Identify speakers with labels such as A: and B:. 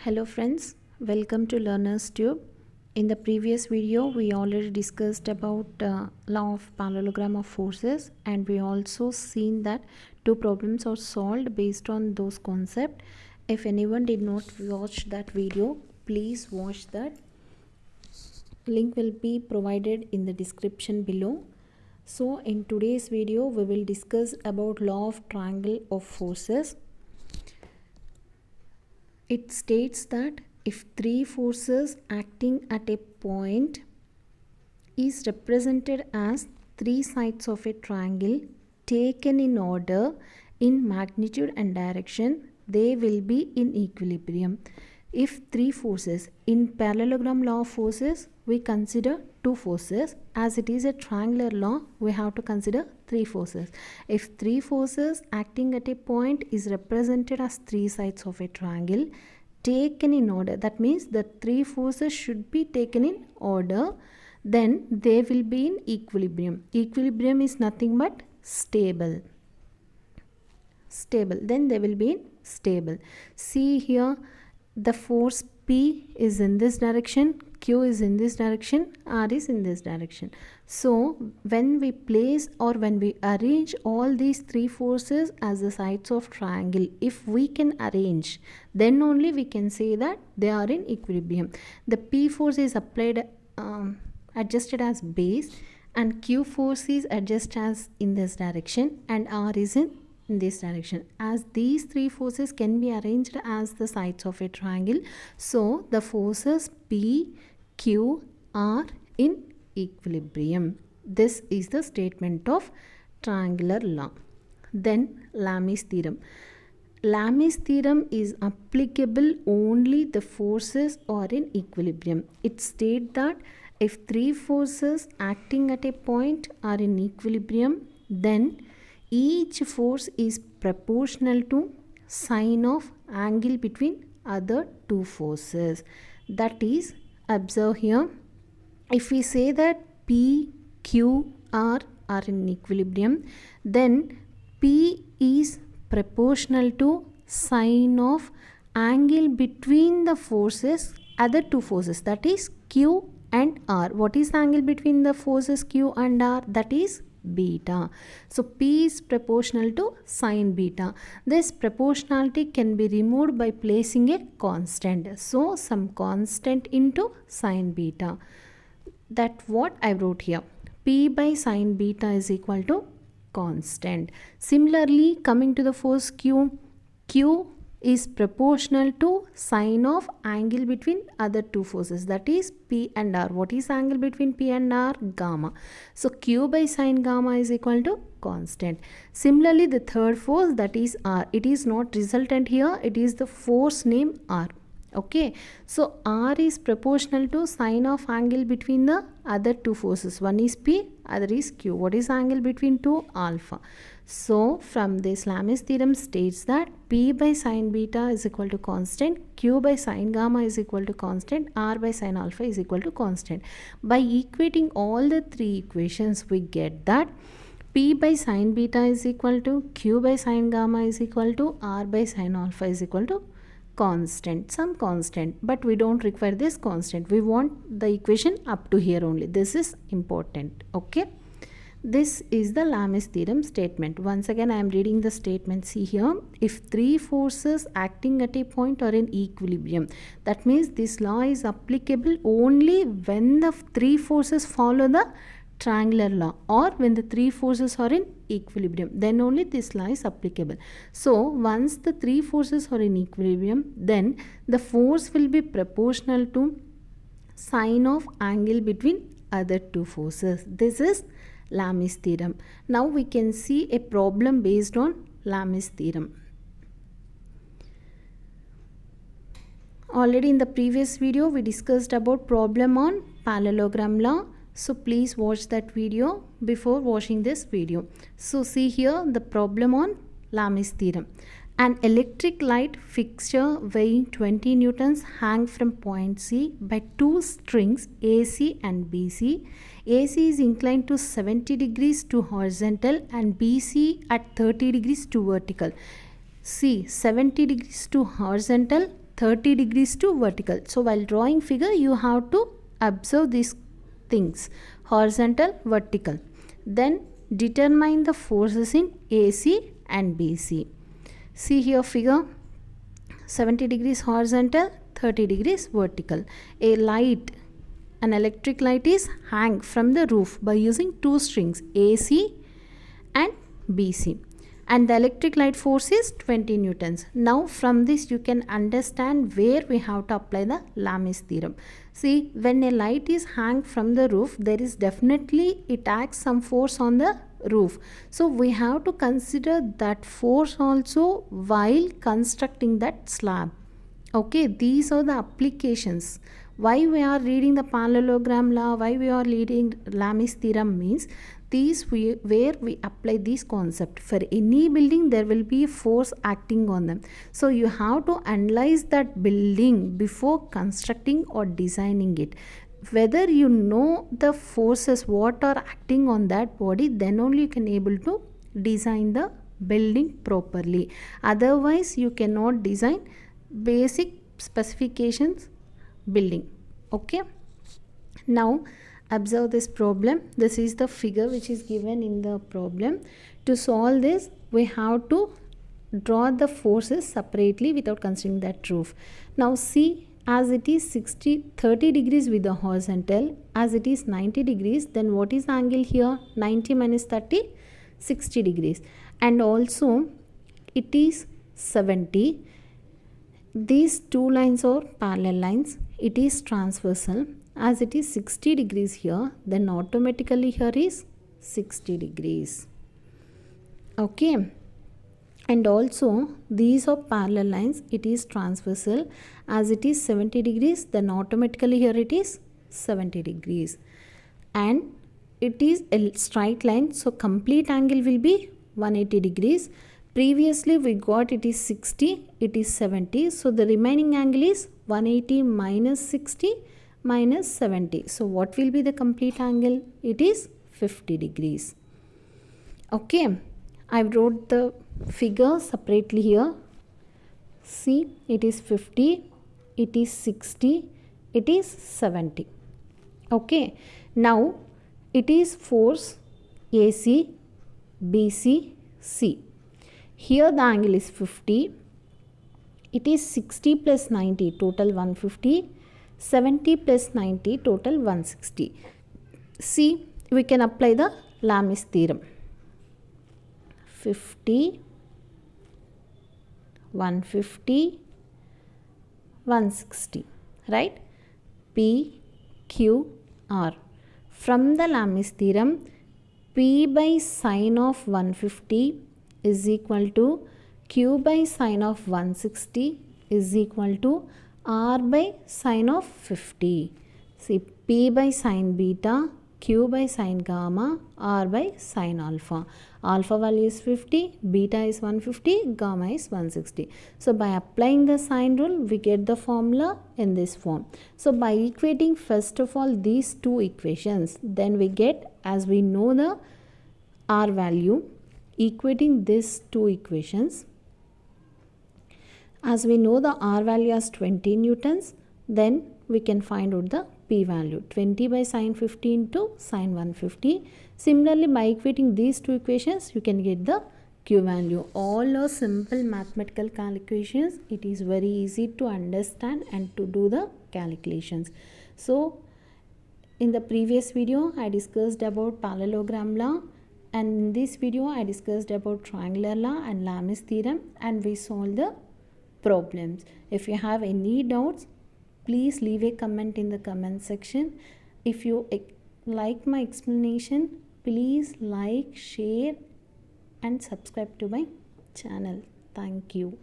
A: Hello friends, welcome to Learners Tube. In the previous video, we already discussed about law of parallelogram of forces, and we also seen that two problems are solved based on those concepts. If anyone did not watch that video, please watch that. Link will be provided in the description below. So in today's video, we will discuss about law of triangle of forces. It states that if three forces acting at a point is represented as three sides of a triangle taken in order in magnitude and direction, they will be in equilibrium. If three forces, in parallelogram law of forces, we consider two forces. As it is a triangular law, we have to consider three forces. If three forces acting at a point is represented as three sides of a triangle taken in order, that means the three forces should be taken in order, then they will be in equilibrium. Equilibrium is nothing but stable. Then they will be in stable. See here, the force P is in this direction, Q is in this direction, R is in this direction. So when we place or when we arrange all these three forces as the sides of triangle, if we can arrange, then only we can say that they are in equilibrium. The P force is applied adjusted as base, and Q force is adjusted as in this direction, and R is in this direction. As these three forces can be arranged as the sides of a triangle, so the forces P, Q are in equilibrium. This is the statement of triangular law. Then Lami's theorem. Lami's theorem is applicable only the forces are in equilibrium. It states that if three forces acting at a point are in equilibrium, then each force is proportional to sine of angle between other two forces. That is, observe here, if we say that P, Q, R are in equilibrium, then P is proportional to sine of angle between the forces, other two forces, that is Q and R. What is the angle between the forces Q and R? That is beta. So P is proportional to sine beta. This proportionality can be removed by placing a constant. So some constant into sine beta. That what I wrote here. P by sine beta is equal to constant. Similarly, coming to the force Q, Q is proportional to sine of angle between other two forces, that is P and R. What is angle between P and R? Gamma. So Q by sine gamma is equal to constant. Similarly, the third force, that is R. It is not resultant here, it is the force name R. Okay, so R is proportional to sine of angle between the other two forces. One is P, other is Q. What is angle between two? Alpha. So from this, Lami's theorem states that P by sine beta is equal to constant, Q by sine gamma is equal to constant, R by sine alpha is equal to constant. By equating all the three equations, we get that P by sine beta is equal to Q by sine gamma is equal to R by sine alpha is equal to constant, some constant, but we don't require this constant. We want the equation up to here only. This is important. Okay, this is the Lami's theorem statement. Once again, I am reading the statement. See here, if three forces acting at a point are in equilibrium, that means this law is applicable only when the three forces follow the triangular law, or when the three forces are in equilibrium, then only this law is applicable. So once the three forces are in equilibrium, then the force will be proportional to sine of angle between other two forces. This is Lami's theorem. Now we can see a problem based on Lami's theorem. Already in the previous video, we discussed about problem on parallelogram law. So please watch that video before watching this video. So see here the problem on Lami's theorem. An electric light fixture weighing 20 newtons hang from point C by two strings AC and BC. AC is inclined to 70 degrees to horizontal and BC at 30 degrees to vertical. C 70 degrees to horizontal, 30 degrees to vertical. So while drawing figure, you have to observe these things, horizontal, vertical. Then determine the forces in AC and BC. See here figure, 70 degrees horizontal, 30 degrees vertical. A light, an electric light is hang from the roof by using two strings, AC and BC. And the electric light force is 20 newtons. Now from this you can understand where we have to apply the Lami's theorem. See, when a light is hung from the roof, there is definitely, it acts some force on the roof. So we have to consider that force also while constructing that slab. Okay, these are the applications. Why we are reading the parallelogram law, why we are reading Lami's theorem means where we apply this concept. For any building there will be a force acting on them. So you have to analyze that building before constructing or designing it. Whether you know the forces what are acting on that body, then only you can able to design the building properly. Otherwise you cannot design basic specifications building. Okay, now observe this problem. This is the figure which is given in the problem. To solve this, we have to draw the forces separately without considering that roof. Now see, as it is 30 degrees with the horizontal, as it is 90 degrees, then what is the angle here? 90 minus 30, 60 degrees. And also it is 70. These two lines are parallel lines. It is transversal. As it is 60 degrees here, then automatically here is 60 degrees. Okay. And also these are parallel lines. It is transversal. As it is 70 degrees, then automatically here it is 70 degrees. And it is a straight line. So complete angle will be 180 degrees. Previously we got it is 60, it is 70. So the remaining angle is 180 minus 60 minus 70. So what will be the complete angle? It is 50 degrees. Okay, I wrote the figure separately here. See, it is 50, it is 60, it is 70. Okay, now it is force AC, BC, C. Here the angle is 50. It is 60 plus 90, total 150. 70 plus 90, total 160. See, we can apply the Lami's theorem. 50, 150, 160. Right? P, Q, R. From the Lami's theorem, P by sine of 150 is equal to Q by sine of 160 is equal to R by sine of 50. See, P by sine beta, Q by sine gamma, R by sine alpha. Alpha value is 50, beta is 150, gamma is 160. So by applying the sine rule, we get the formula in this form. So by equating first of all these two equations, then we get, as we know the R value, equating these two equations, as we know the R value as 20 newtons, then we can find out the P value, 20 by sine 50 into sine 150. Similarly, by equating these two equations, you can get the Q value. All are simple mathematical calculations. It is very easy to understand and to do the calculations. So, in the previous video, I discussed about parallelogram law. And in this video, I discussed about triangular law and Lami's theorem, and we solved the problems. If you have any doubts, please leave a comment in the comment section. If you like my explanation, please like, share and subscribe to my channel. Thank you.